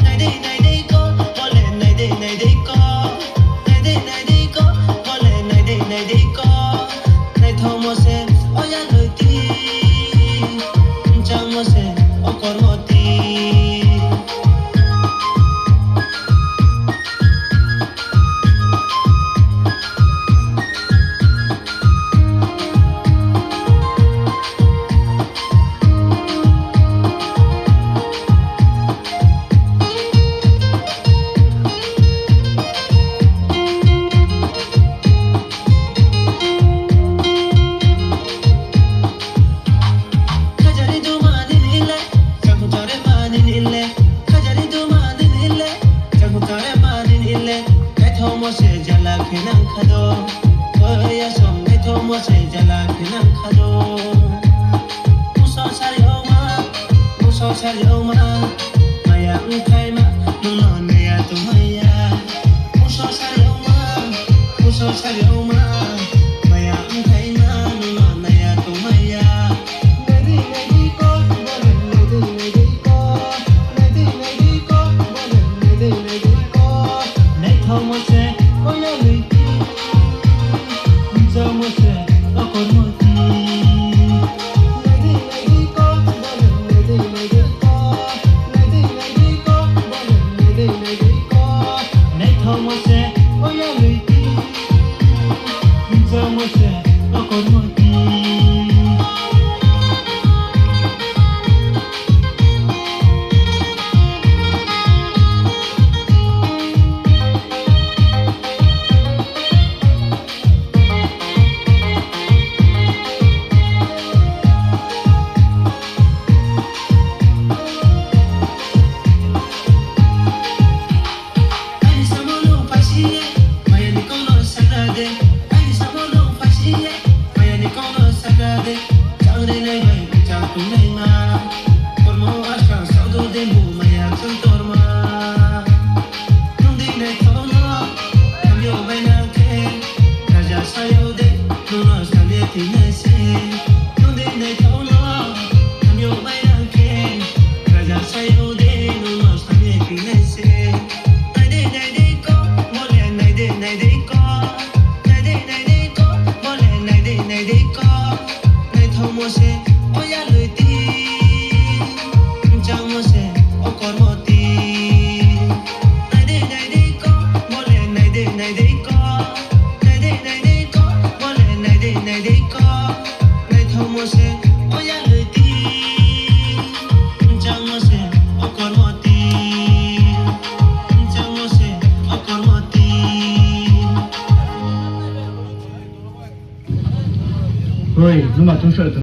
này đây có bole này đây có này đây có bole này đây có này thâu mo se oya lời ti chang mo se o kor mo ti se jala khenang khado oya som ne thomo se jala khenang khado muso sari oma maya ukai ma nuno ne ya tu maya muso sari oma maya ukai ma nuno ne ya tu maya nadi ko bole nadi ko nadi ko bole nadi ko ne thomo se oya lui ti chang mo se o kor mo ti nadi ko bole nadi ko nadi ko bole nadi ko ne thomo se oya lui ti chang mo se o kor mo ti Oi, numa tunsa